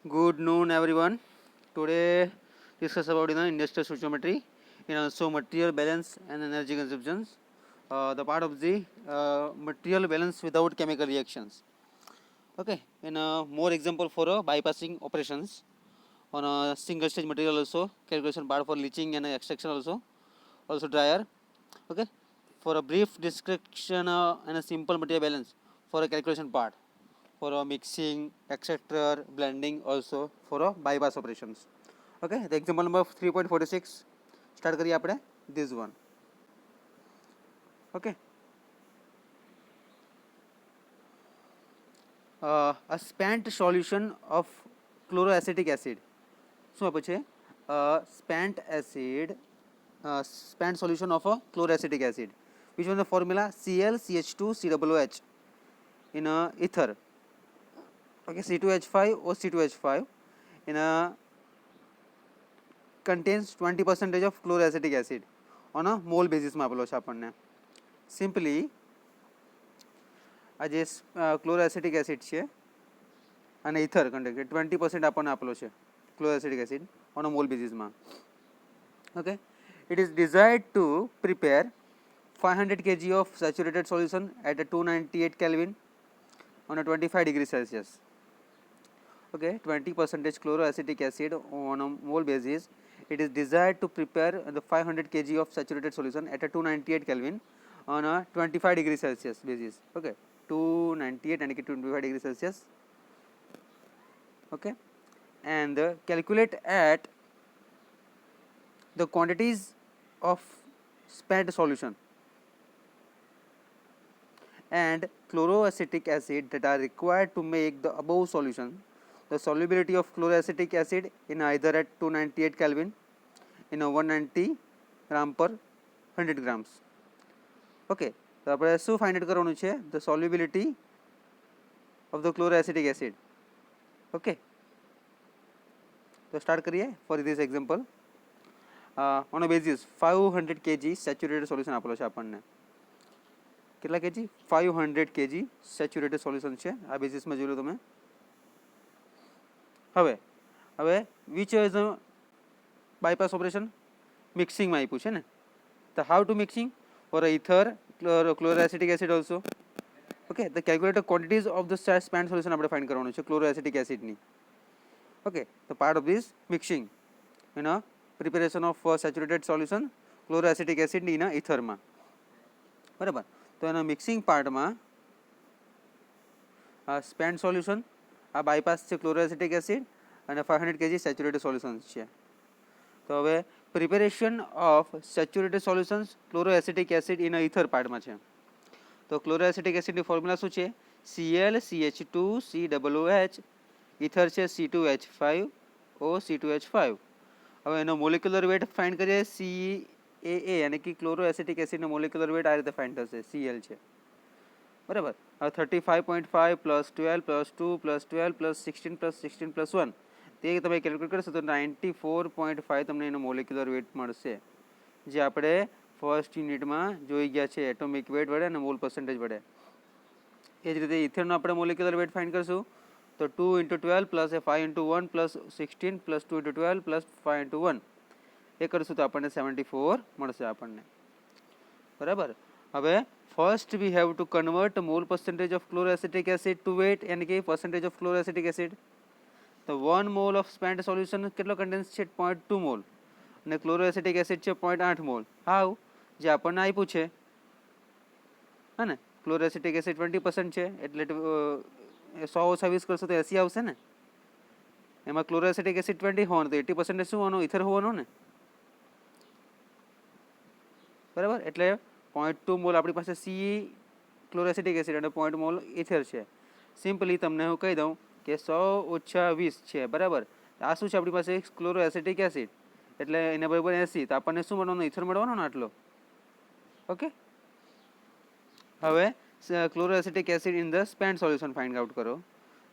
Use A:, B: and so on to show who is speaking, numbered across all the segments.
A: Good noon, everyone. Today, discuss about industrial stoichiometry and also material balance and energy consumptions. The part of the material balance without chemical reactions. Okay, and more example for bypassing operations on a single stage material also calculation part for leaching and extraction also dryer. Okay, for a brief description and a simple material balance for a calculation part. For mixing, etc., blending also for bypass operations. Okay, the example number 3.46 start करिए આપણે this one. Okay, a spent solution of chloroacetic acid. શું આપે છે? Spent solution of a chloroacetic acid. Which one the formula? ClCH2 COOH in a ether. Okay, C2H5 or C2H5 in a contains 20% of chloroacetic acid on a mole basis માં આપેલો છે આપણને. Simply આ જે ક્લોરોએસિટિક acid છે અને ether content 20% આપણને આપેલો છે chloroacetic acid on a mole બેઝિસમાં. Okay, it is desired to prepare 500 kg of saturated solution at a 298 Kelvin on a 25 degree Celsius. Okay, 20% chloroacetic acid on a mole basis. It is desired to prepare the 500 kg of saturated solution at a 298 Kelvin on a 25 degree Celsius basis. Okay, 298 and 25 degree Celsius. Okay, and calculate at the quantities of spent solution and chloroacetic acid that are required to make the above solution. The solubility of chloroacetic acid in either at 298 Kelvin in a 190 gram per 100 grams. Okay, તો આપણે શું find out કરવાનું છે? The solubility of the chloroacetic acid. Okay, તો start કરીએ for this example. On a basis 500 kg saturated solution આપેલો છે આપણને. કેટલા કેજી? 500 kg સેચ્યુરેટેડ સોલ્યુશન છે આ બેઝિસમાં જોઈ લો તમે. હવે વિચ ઇઝ બાયપાસ ઓપરેશન? મિક્સિંગમાં આપ્યું છે ને, તો how to mixing for ether chloroacetic acid also. Okay, the calculated quantities of the spent solution આપણે ફાઇન્ડ કરવાનું છે ક્લોરોએસિટિક એસિડની. ઓકે, તો part of this mixing in a preparation of saturated solution chloroacetic acid in a ઇથરમાં. બરાબર, તો એના mixing પાર્ટમાં સ્પેન્ટ સોલ્યુશન, આ બાયપાસ છે ક્લોરોએસિટિક એસિડ અને 500 kg સેચ્યુરેટેડ સોલ્યુશન્સ છે. તો હવે preparation of saturated solutions chloroacetic acid in ether પાર્ટમાં છે. તો ક્લોરોએસિટિક એસિડની ફોર્મ્યુલા શું છે? ClCH2 COOH, ઇથર છે C2H5O C2H5. હવે એનો મોલિક્યુલર વેટ ફાઇન્ડ કરીએ CaA यानी कि ક્લોરોએસિટિક એસિડનો મોલિક્યુલર વેટ આ રીતે ફાઇન્ડ થશે, Cl છે. બરાબર, હવે 35.5 plus 12 plus 2 plus 12 plus 16 plus 16 plus 1 તે તમે કેલ્ક્યુલેટ કરશો તો 94.5 તમને એનો મોલિક્યુલર વેટ મળશે, જે આપણે ફર્સ્ટ યુનિટમાં જોઈ ગયા છે એટોમિક વેટ વડે અને મોલ પર્સન્ટેજ વડે. એ જ રીતે ઇથરનો આપણે મોલિક્યુલર વેટ ફાઇન્ડ કરશું તો 2 × 12 પ્લસ 5 × 1 પ્લસ 16 પ્લસ 2 × 12 પ્લસ 5 × 1 એ કરશું તો આપણને 74 મળશે આપણને. બરાબર, હવે first we have to convert mole percentage of chloroacetic acid to weight यानी कि percentage of chloroacetic acid. તો 1 mole of spent solution કેટલો કન્ટેન્સ છે? 0.2 મોલ અને ક્લોરોએસિટિક એસિડ છે 0.8 મોલ. હાઉ? જે આપણને આપ્યું છે હા ને, ક્લોરોએસિટિક એસિડ 20% છે એટલે 100 ઓછા 20 કરશો તો 80 આવશે ને. એમાં ક્લોરોએસિટિક એસિડ 20 હોવાનું તો 80% શું હોવાનું? ઇથર હોવાનું ને. બરાબર, એટલે 0.2 મોલ આપણી પાસે સી ક્લોરોએસિટિક એસિડ અને 0.1 મોલ ઇથર છે. સિમ્પલી તમને હું કહી દઉં કે 100 ઓછા 20 છે. બરાબર, આ શું છે આપણી પાસે? ક્લોરોએસિટિક એસિડ એટલે એના બરાબર 80, તો આપણને શું મળવાનું? ઇથર મળવાનો ને આટલો. ઓકે, હવે chloroacetic acid in the spent solution find out કરો.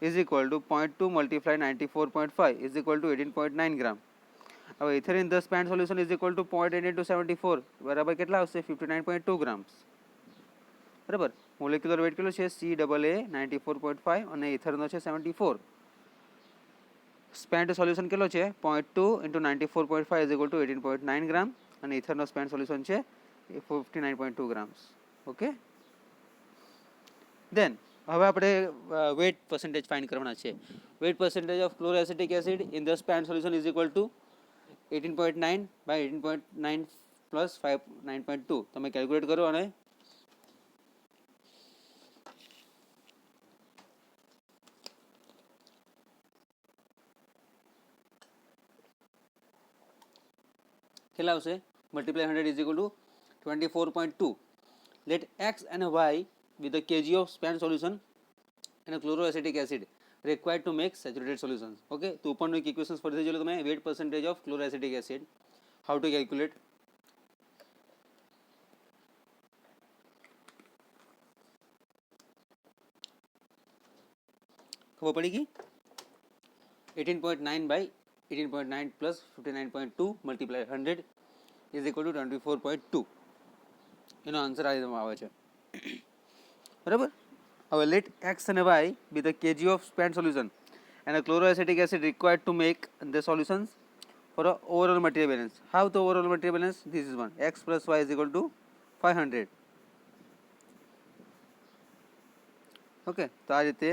A: Is equal to 0.2 multiply 94.5 is equal to 18.9 gram. હવે ether in the spent solution is equal to 0.8 into 74 બરાબર કેટલા આવશે? 59.2 ગ્રામ્સ. બરાબર, મોલિક્યુલર વેટ કેટલો છે? CAA 94.5 અને ઇથરનો છે 74. સ્પેન્ટ સોલ્યુશન કેટલો છે 0.2 × 94.5 ઇઝ ઇક્વલ ટુ 18.9 ગ્રામ અને ઇથરનો સ્પેન્ટ સોલ્યુશન છે 59.2 ગ્રામ્સ. ઓકે, દેન હવે આપણે વેટ પર્સન્ટેજ ફાઇન્ડ કરવાના છે. Weight percentage of chloroacetic acid in the spent solution is equal to 18.9 by 18.9 plus 9.2. તમે કેલ્ક્યુલેટ કરો અને કેટલા આવશે? Multiply 100 is equal to 24.2. Let x and y with the kg of spent solution and a chloroacetic acid required to make saturated solutions. Okay, તો ઉપરનું એક equations ફરીથી જોઈ લો તમે. Weight percentage of chloroacetic acid, how to calculate? ખબર પડી ગઈ? 18.9 by 18.9 plus 59.2 multiply 100 is equal to 24.2. એનો આન્સર આ રીતે આવે છે. બરાબર. હવે લેટ એક્સ અને y be the KG of spent solution and chloroacetic acid required to make the solutions for overall material balance. How the overall material balance? This is one. X plus y is equal to 500. Okay, તો આ રીતે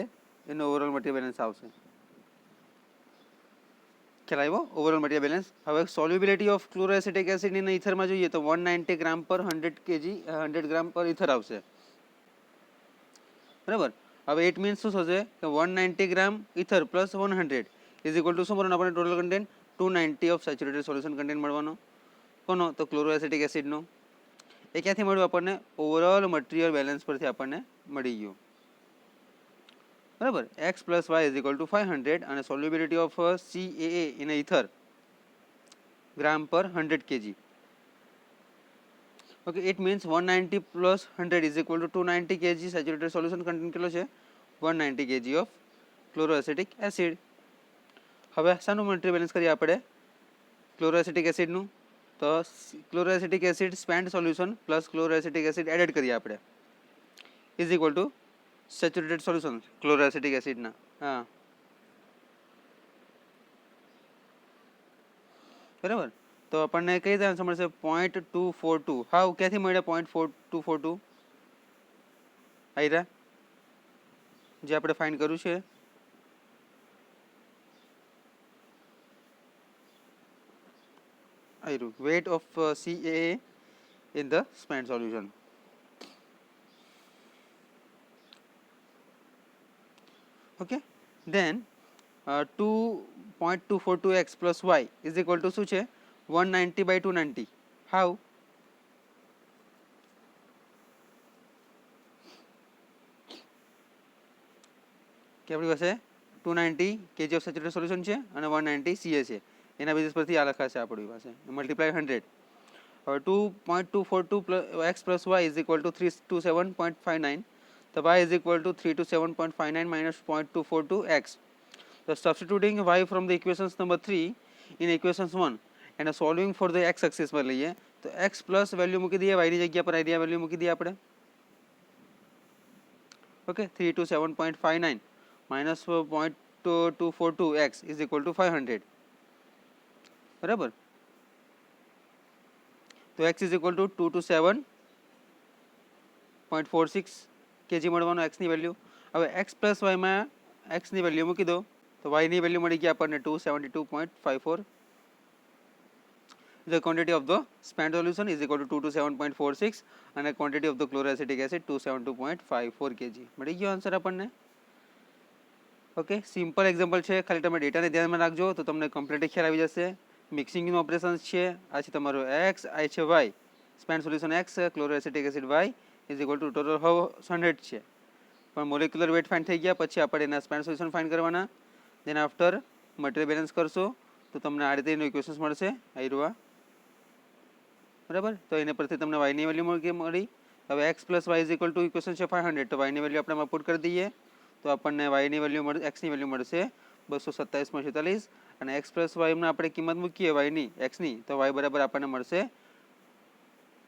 A: એનો overall material balance આવશે. ખ્યાલ આવ્યો? Overall material balance. હવે solubility of chloroacetic acid in ઇથરમાં જોઈએ તો 190 ગ્રામ પર 100 કેજી 100 ગ્રામ પર ઇથર આવશે. બરાબર. હવે ઇટ મીન્સ શું થશે કે 190 gram ether plus 100 is equal to શું મળવાનું આપણને total content 290 of saturated solution content મળવાનો. કોનો? તો ક્લોરોએસિટિક એસિડનો. એ ક્યાંથી મળ્યું આપણને? ઓવરઓલ મટીરિયલ બેલેન્સ પરથી આપણને મળી ગયું. બરાબર. X plus y is equal to 500 અને solubility of CaA in ether gram પર 100 kg. Okay, it means 190 plus 100 is equal to 290 kg saturated solution content કેટલો છે? 190 kg of chloroacetic acid. હવે શાનું મટીરિયલ બેલેન્સ કરીએ આપણે? ક્લોરોએસિટિક એસિડનું. તો chloroacetic acid spent solution plus chloroacetic acid added કરીએ આપણે is equal to saturated solution chloroacetic એસિડના. હા, બરાબર. તો આપણને કઈ રીતે આન્સર મળશે? 0.242. હાઉ? ક્યાંથી મળ્યા 0.242? આયરા જે આપણે ફાઇન્ડ કર્યું છે. આયરું weight of CaA in the spent solution. Okay, then 2.242x plus y is equal to શું છે? 190 by 290. How? કે આપણી પાસે 290 kg ઓફ સેચ્યુરેટેડ સોલ્યુશન છે અને 190 CA છે. એના બેઝિસ પરથી આ લખાશે આપણી પાસે મલ્ટીપ્લાય 100. હવે 2.242x plus y is equal to 327.59. તો y is equal to 327.59 minus 0.242x. So substituting y from the equations number 3 in equations 1 and solving for the x axis પર લઈએ તો x પ્લસ વેલ્યુ મૂકી દઈએ, y ની જગ્યા પર idea value મૂકી દઈએ આપણે. Okay, 327.59 minus 0.242x is equal to 500. બરાબર. તો x is equal to 227.46 kg મળવાનો x ની વેલ્યુ. હવે x પ્લસ y માં x ની વેલ્યુ મૂકી દો તો y ની વેલ્યુ મળી ગઈ આપણને 272.54. The quantity of the spent solution is equal to 227.46 અને quantity of the chloroacetic acid 272.54 kg. મળી ગયો આન્સર આપણને. ઓકે, સિમ્પલ એક્ઝામ્પલ છે, ખાલી તમે ડેટાને ધ્યાનમાં રાખજો તો તમને કમ્પ્લીટ ખ્યાલ આવી જશે. મિક્સિંગનું ઓપરેશન્સ છે. આ છે તમારો x, આ છે y. Spent solution x, chloroacetic acid y is equal to total 100 છે. પણ મોલેક્યુલર વેટ ફાઇન્ડ થઈ ગયા પછી આપણે એના સ્પેન્ટ સોલ્યુશન ફાઇન્ડ કરવાના. દેન આફ્ટર મટીરિયલ બેલેન્સ કરશો તો તમને આ રીતે એનું ઇક્વેશન્સ મળશે. આયરુઆ. બરાબર. તો એના પરથી તમને y ની વેલ્યુ મળી. હવે x plus y is equal two equation છે 500. તો y ની વેલ્યુ આપણે પુટ કરી દઈએ તો આપણને y ની વેલ્યુ મળે, x ની વેલ્યુ મળશે 227.46 અને x પ્લસ y માં આપણે કિંમત મૂકીએ y ની x ની તો y બરાબર આપણને મળશે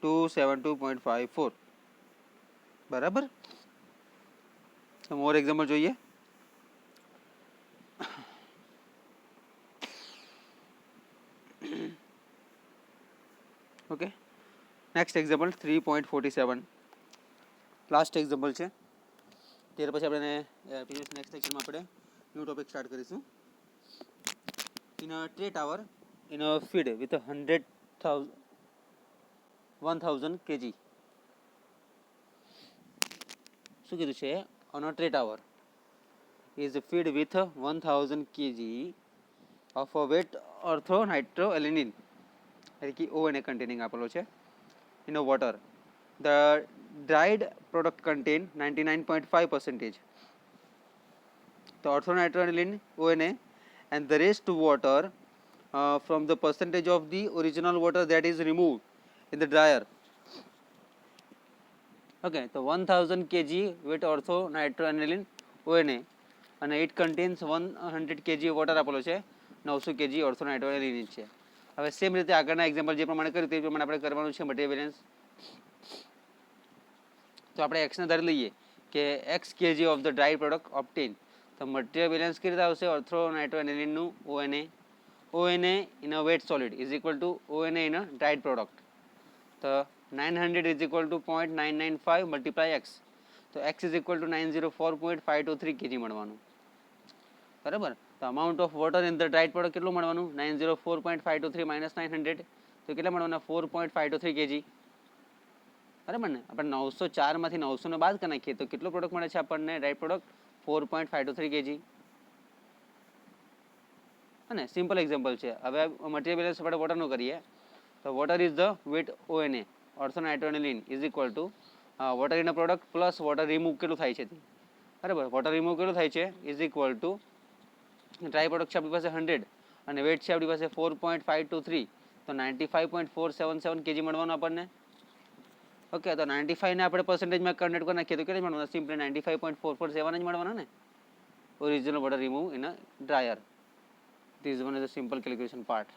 A: 272.54. બરાબર. તો મોર એક્ઝામ્પલ જોઈએ. Okay, next example 3.47 last example છે. ત્યાર પછી આપણે નેક્સ્ટ સેક્શનમાં આપણે ન્યૂ ટોપિક સ્ટાર્ટ કરીશું. In a tray tower in a feed with 1000 kg. શું કીધું છે? On a tray tower is feed with 1000 kg of a wet orthonitroalanine એટલે કે ONA containing આપેલો છે in a water. The dried product contain 99.5% the orthonitroalanine ONA and the rest water from the percentage of the original water that is removed in the dryer. Okay, so 1000 kg wet orthonitroalanine ONA અને it contains 100 kg water આપેલો છે, 900 kg ઓર્થોનાઇટ્રોએલિન છે. હવે same રીતે આગળના example જે પ્રમાણે કર્યું તે પ્રમાણે આપણે કરવાનું છે મટીરિયલ બેલેન્સ. તો આપણે એક્સને ધારી લઈએ કે x KG of the dry product obtain. તો મટીરિયલ બેલેન્સ કેવી રીતે આવશે? ઓર્થોનાઇટ્રોએલિનનું ONA in a wet solid is equal to ONA in a dried product. તો 900 is equal to 0.995 multiply x. તો x is equal to 904.523 kg મળવાનું. બરાબર. તો amount of water in the dried product કેટલું મળવાનું? 904.523 માઇનસ 900. તો કેટલા મળવાના? 4.523 kg. બરાબર ને? આપણે 904 માંથી 900 ને બાદ કરી નાખીએ તો કેટલો પ્રોડક્ટ મળે છે આપણને? Dried product 4.523 kg. અને સિમ્પલ એક્ઝામ્પલ છે. હવે મટીરિયલ બેલેન્સ આપણે વોટરનું કરીએ. તો water is the wet ONA orthonitroaniline is equal to water in a product plus water remove કેટલું થાય છે? બરાબર. વોટર રિમૂવ કેટલું થાય છે? Is equal to dry product છે આપણી પાસે 100 અને વેટ છે આપણી પાસે 4.523. તો 95.477 kg મળવાનું આપણને. ઓકે, તો 95 ને આપણે પર્સન્ટેજમાં કન્વર્ટ કરી નાખીએ તો કેટલી મળવાના? સિમ્પલી 95.447 જ મળવાના ને. Original water remove in a dryer. This one is a simple calculation part.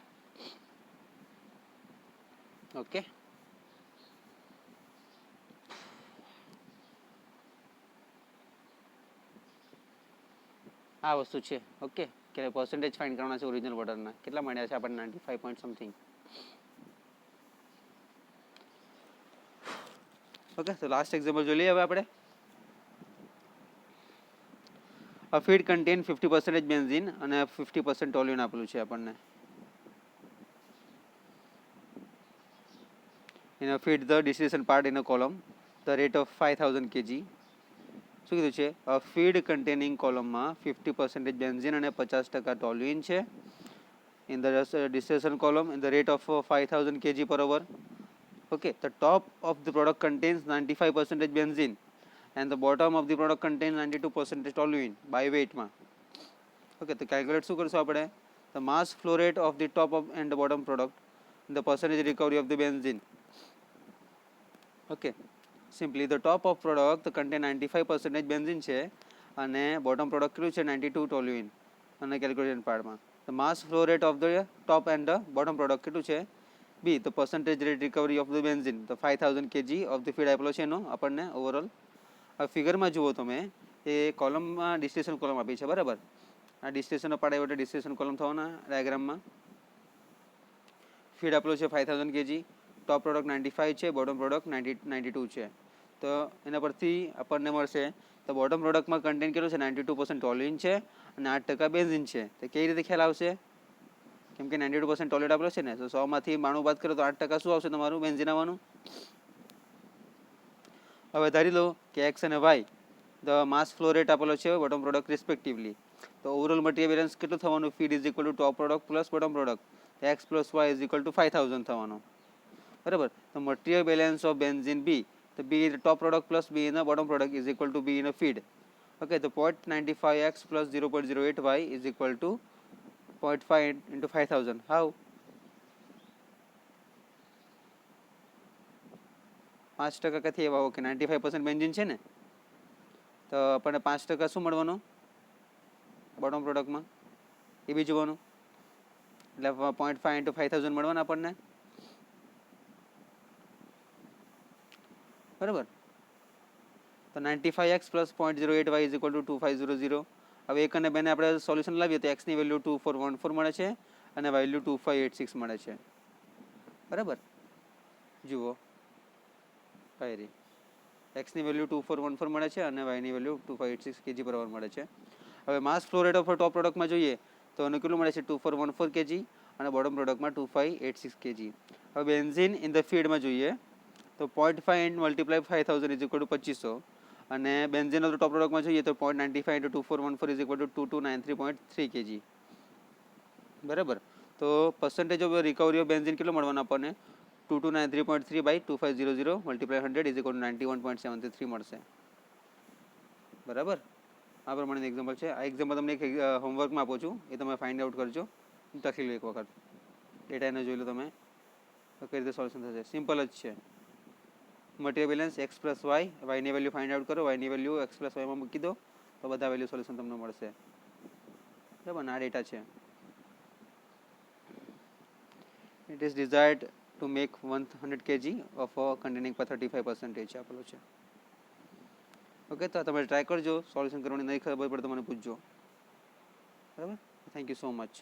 A: Okay, આ વસ્તુ છે. ઓકે, કે પર્સન્ટેજ ફાઇન્ડ કરવાના છે ઓરિજિનલ વોટરના. કેટલા મળ્યા છે આપણને? 95 પોઈન્ટ સમથિંગ. ઓકે, તો લાસ્ટ એક્ઝામ્પલ જોઈ લઈએ હવે આપણે. A feed contain 50% benzene અને 50% toluene આપેલું છે આપણને. In a feed the distillation part in a column the rate of 5000 kg. શું કીધું છે? A feed containing કોલમમાં 50% benzene અને 50% toluene છે. In the distillation column in the rate of 5000 kg per hour. Okay, the top of the product contains 95% benzene and the bottom of the product contains 92% toluene by weight માં. Okay, તો calculate શું કરશું આપણે? The mass flow rate of the top of and the bottom product and the percentage recovery of the benzene. Okay, simply the top of product contain 95% benzene છે અને bottom product કેટલું છે? 92 toluene. અને calculation પાર્ટમાં the mass flow rate of the top and the bottom product કેટલું છે? B, the percentage rate recovery of the benzene. તો 5000 kg of the feed આપેલો છે એનો આપણને ઓવરઓલ. હવે ફિગરમાં જુઓ તમે, એ કોલમમાં ડિસ્ટિલેશન કોલમ આપી છે. બરાબર. આ ડિસ્ટિલેશનનો પાર્ટ આવ્યો એટલે ડિસ્ટિલેશન કોલમ થવાના ડાયાગ્રામમાં. ફીડ આપેલો છે 5000 kg, ટોપ પ્રોડક્ટ 95 છે, બોટમ પ્રોડક્ટ 92 છે. તો એના પરથી આપણને મળશે તો બોટમ પ્રોડક્ટમાં કન્ટેન્ટ કેટલું છે? 92% ટોલ્યુઇન છે અને 8% બેન્ઝીન છે. તો કેવી રીતે ખ્યાલ આવશે? કેમ કે 92% ટોલ્યુઇન આપેલો છે ને, તો 100 માંથી 92 બાદ કરો તો 8% શું આવશે તમારું? બેન્ઝીન આવવાનું. હવે ધારી લો કે એક્સ અને y the mass flow rate આપેલો છે બોટમ પ્રોડક્ટ રિસ્પેક્ટિવલી. તો ઓવરઓલ મટીરિયલ બેલેન્સ કેટલું થવાનું? Feed is equal to top product plus bottom product. X plus y is equal to 5000 થવાનું. બરાબર. તો material balance of benzene B, તો B in top product plus B in bottom product is equal to B in feed. Okay, તો 0.95x plus 0.08y is equal to 0.5 into 5000. How? 5% ક્યાંથી એવા? Okay, 95% benzene છે ને, તો આપણને 5% શું મળવાનું બોટમ પ્રોડક્ટમાં? એ બી જોવાનું. એટલે 0.5 into 5000 મળવાના આપણને. બરાબર. તો 95x plus 0.08y is equal two 2500. હવે એક અને બેને આપણે સોલ્યુશન લાવીએ તો એક્સની વેલ્યુ 2414 મળે છે અને વેલ્યુ 2586 મળે છે. બરાબર. જુઓ કઈ રહી એક્સની વેલ્યુ 2414 મળે છે અને વાયની વેલ્યુ 2586 kg પર અવર મળે છે. હવે માસ ફ્લો રેટ ઓફ ટોપ પ્રોડક્ટમાં જોઈએ તો એને કેટલું મળે છે 2414 kg અને બોટમ પ્રોડક્ટમાં 2586 kg. હવે બેન્ઝિન ઇન ધ ફીડમાં જોઈએ તો 0.5 int multiply 5000 is equal two 2500 અને બેન્ઝિન ઓફ ટોપ પ્રોડક્ટમાં જોઈએ તો 0.95 into 2414 is equal two 2293.3 kg. બરાબર. તો percentage of recovery of benzene કેટલો મળવાનો આપણને 2293.3 by 2500 multiply 100 is equal two 91.73 મળશે. બરાબર. આ પ્રમાણે એક્ઝામ્પલ છે. આ એક્ઝામ્પલ તમને એક હોમવર્કમાં આપું છું, એ તમે ફાઇન્ડ આઉટ કરજો, લખી લો એક વખત, ડેટા એને જોઈ લો તમે કઈ રીતે સોલ્યુશન થશે. સિમ્પલ જ છે. મટીરિયલ બેલેન્સ એક્સ પ્લસ વાયની વેલ્યુ ફાઇન્ડ આઉટ કરો, વાયની વેલ્યુ એક્સ પ્લસ વાયમાં મૂકી દો તો બધા વેલ્યુ સોલ્યુશન તમને મળશે. બરાબર. આ ડેટા છે. It is desired to make 100 kg of containing 35% આપેલું છે. ઓકે, તો તમે ટ્રાય કરજો, સોલ્યુશન કરવાની નહીં ખબર પડે તો મને પૂછજો. બરાબર. Thank you so much.